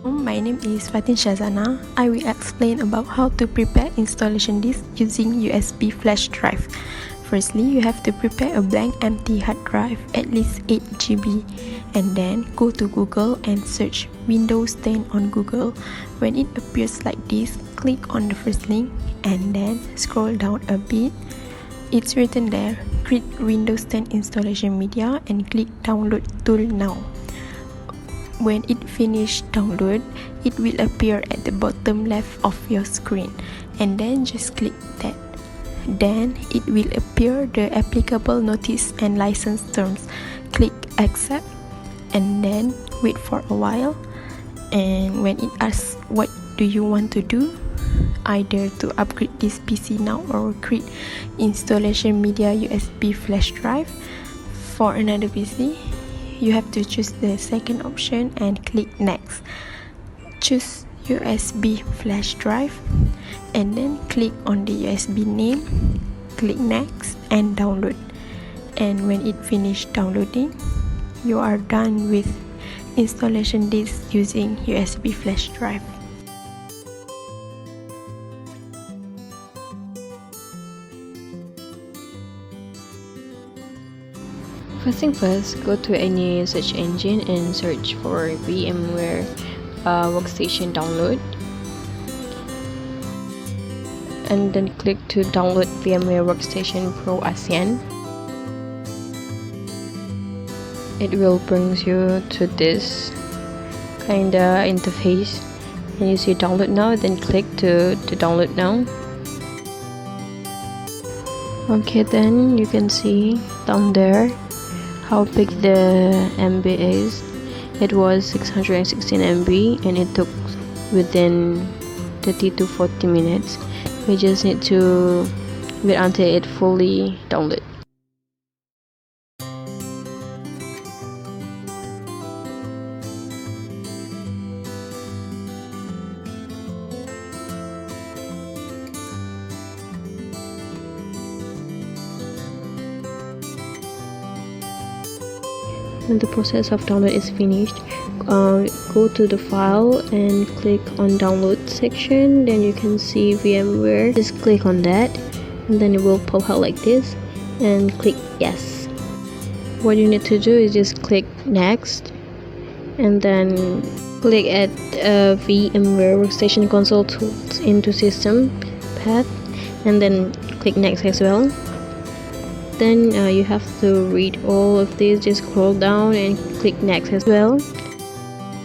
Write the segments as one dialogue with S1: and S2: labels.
S1: My name is FATIN SYAZANA. I will explain about how to prepare installation disk using USB flash drive. Firstly, you have to prepare a blank empty hard drive at least 8 GB and then go to Google and search Windows 10 on Google. When it appears like this, click on the first link and then scroll down a bit. It's written there, create Windows 10 installation media and click download tool now. When it finished download, it will appear at the bottom left of your screen and then just click that. Then it will appear the applicable notice and license terms. Click accept and then wait for a while, and when it asks what do you want to do, either to upgrade this PC now or create installation media USB flash drive for another PC, you have to choose the second option and click next. Choose USB flash drive and then click on the USB name, click next and download. And when it finished downloading, you are done with installation disk using USB flash drive.
S2: First thing first, go to any search engine and search for VMware workstation download, and then click to download VMware Workstation Pro ASEAN. It will bring you to this kinda interface, and you see download now, then click to download now. Okay, then you can see down there how big the MB is. It was 616 MB and it took within 30 to 40 minutes. We just need to wait until it fully downloads. When the process of download is finished, go to the file and click on download section. Then you can see VMware. Just click on that and then it will pop out like this and click yes. What you need to do is just click next and then click at VMware Workstation Console Tools into System Path and then click next as well. Then you have to read all of these. Just scroll down and click next as well.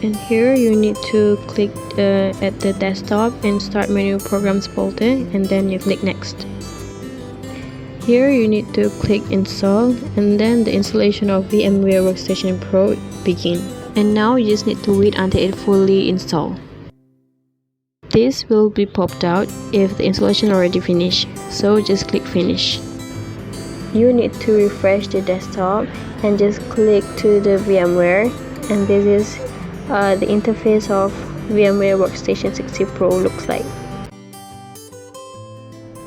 S2: And here you need to click at the desktop and start menu programs folder, and then you click next. Here you need to click install, and then the installation of VMware Workstation Pro begin. And now you just need to wait until it fully installed. This will be popped out if the installation already finished, so just click finish. You need to refresh the desktop and just click to the VMware, and this is the interface of VMware Workstation 60 Pro looks like.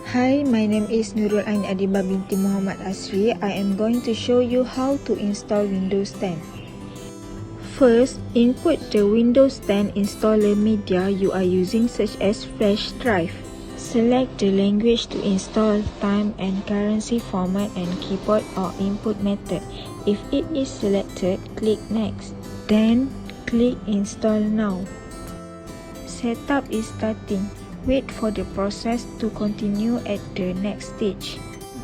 S3: Hi, my name is NURULAIN ADIBAH binti Muhammad ASRI. I am going to show you how to install Windows 10. First, input the Windows 10 installer media you are using, such as flash drive. Select the language to install, time and currency format and keyboard or input method. If it is selected, click next. Then click install now. Setup is starting. Wait for the process to continue at the next stage.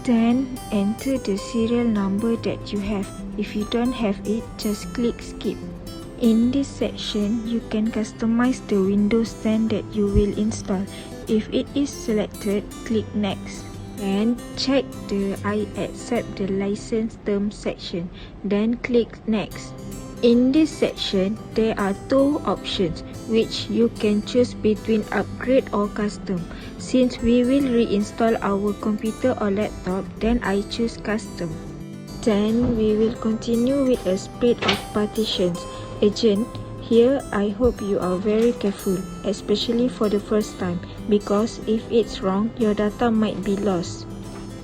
S3: Then enter the serial number that you have. If you don't have it, just click skip. In this section, you can customize the Windows 10 that you will install. If it is selected, click next. Then check the I accept the license terms section. Then click next. In this section, there are two options which you can choose between upgrade or custom. Since we will reinstall our computer or laptop, then I choose custom. Then we will continue with a spread of partitions. Agent, here I hope you are very careful, especially for the first time, because if it's wrong, your data might be lost.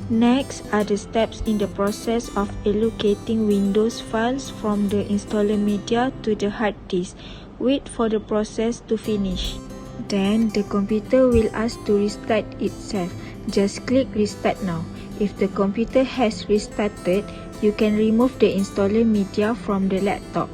S3: Next are the steps in the process of allocating Windows files from the installer media to the hard disk. Wait for the process to finish. Then the computer will ask to restart itself. Just click restart now. If the computer has restarted, you can remove the installer media from the laptop.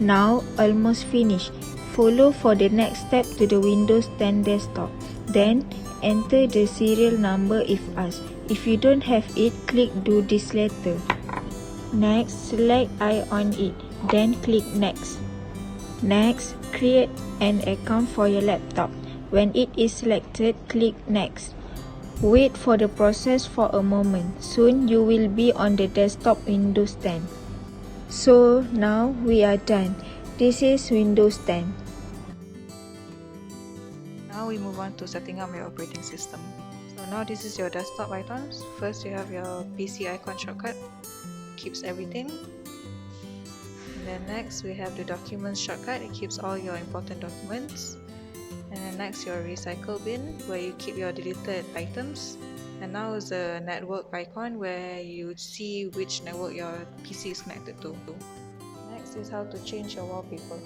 S3: Now almost finished. Follow for the next step to the Windows 10 desktop. Then enter the serial number if asked. If you don't have it, click do this later. Next, select I on it. Then click next. Next, create an account for your laptop. When it is selected, click next. Wait for the process for a moment. Soon you will be on the desktop Windows 10. So now we are done. This is Windows 10.
S4: Now we move on to setting up your operating system. So now this is your desktop icons. First you have your PC icon shortcut, keeps everything. And then next we have the documents shortcut, it keeps all your important documents. And then next your recycle bin where you keep your deleted items. And now is the network icon where you see which network your PC is connected to. Next is how to change your wallpaper.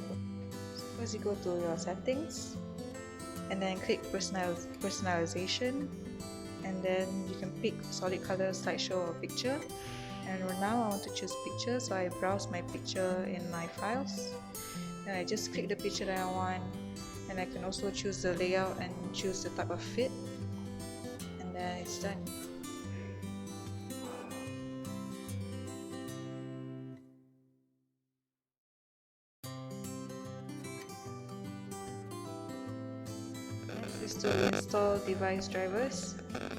S4: So first you go to your settings and then click personalization, and then you can pick solid color, slideshow or picture. And now I want to choose picture, so I browse my picture in my files and I just click the picture that I want, and I can also choose the layout and choose the type of fit, and then it's done. Next is to install device drivers.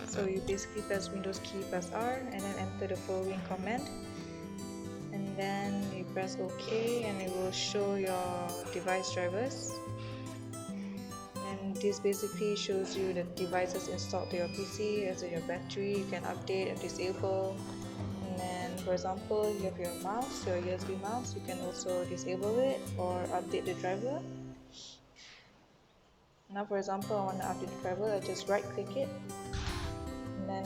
S4: So you basically press Windows key plus R and then enter the following command, and then you press OK and it will show your device drivers. And this basically shows you the devices installed to your PC, as in your battery. You can update and disable. And then for example, you have your mouse, your USB mouse, you can also disable it or update the driver. Now for example, I want to update the driver, I just right click it and then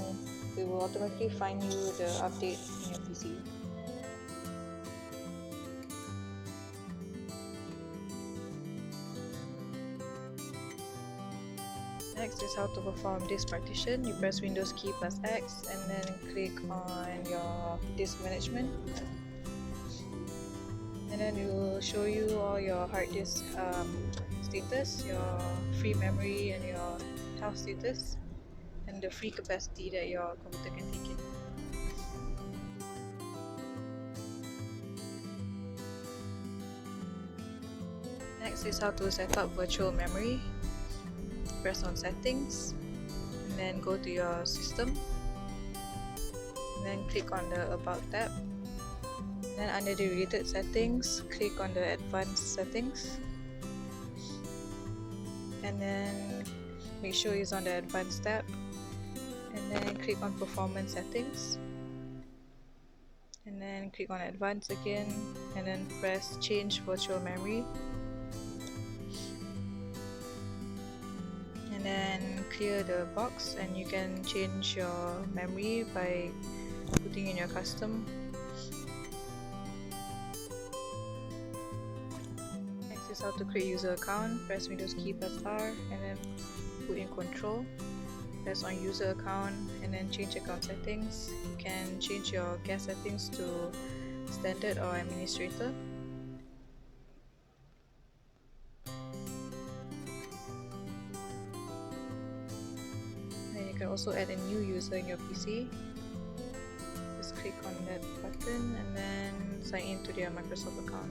S4: it will automatically find you the update in your PC. Next is how to perform disk partition. You press Windows key plus X and then click on your disk management, and then it will show you all your hard disk status, your free memory and your health status, and the free capacity that your computer can take in. Next is how to set up virtual memory. Press on settings and then go to your system and then click on the about tab, and then under the related settings click on the advanced settings, and then make sure it's on the advanced tab, and then click on performance settings and then click on advanced again, and then press change virtual memory, and then clear the box, and you can change your memory by putting in your custom. Next is how to create user account. Press Windows key plus R and then put in control, press on user account and then change account settings. You can change your guest settings to standard or administrator. You can also add a new user in your PC. Just click on that button and then sign into their Microsoft account.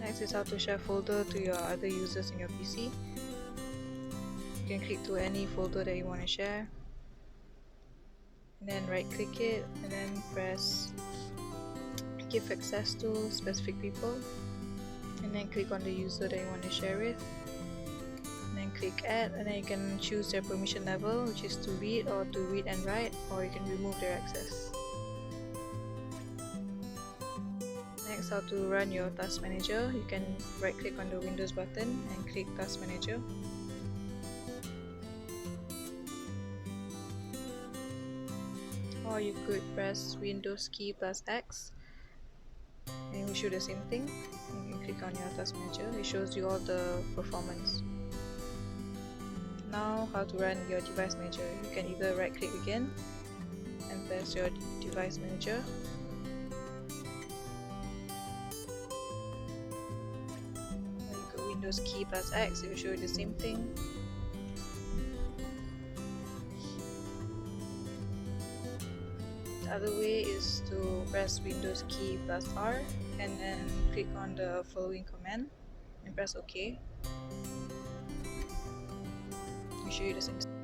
S4: Next is how to share folder to your other users in your PC. You can click to any folder that you want to share, and then right click it and then press give access to specific people, and then click on the user that you want to share with, and then click add, and then you can choose their permission level, which is to read or to read and write, or you can remove their access. Next, how to run your task manager. You can right click on the Windows button and click task manager, Or you could press Windows key plus X and it will show the same thing. You can click on your task manager, it shows you all the performance. Now how to run your device manager. You can either right click again and press your device manager. Or you go Windows key plus X, it will show you the same thing. The other way is to press Windows key plus R and then click on the following command and press OK. I'll show you the same.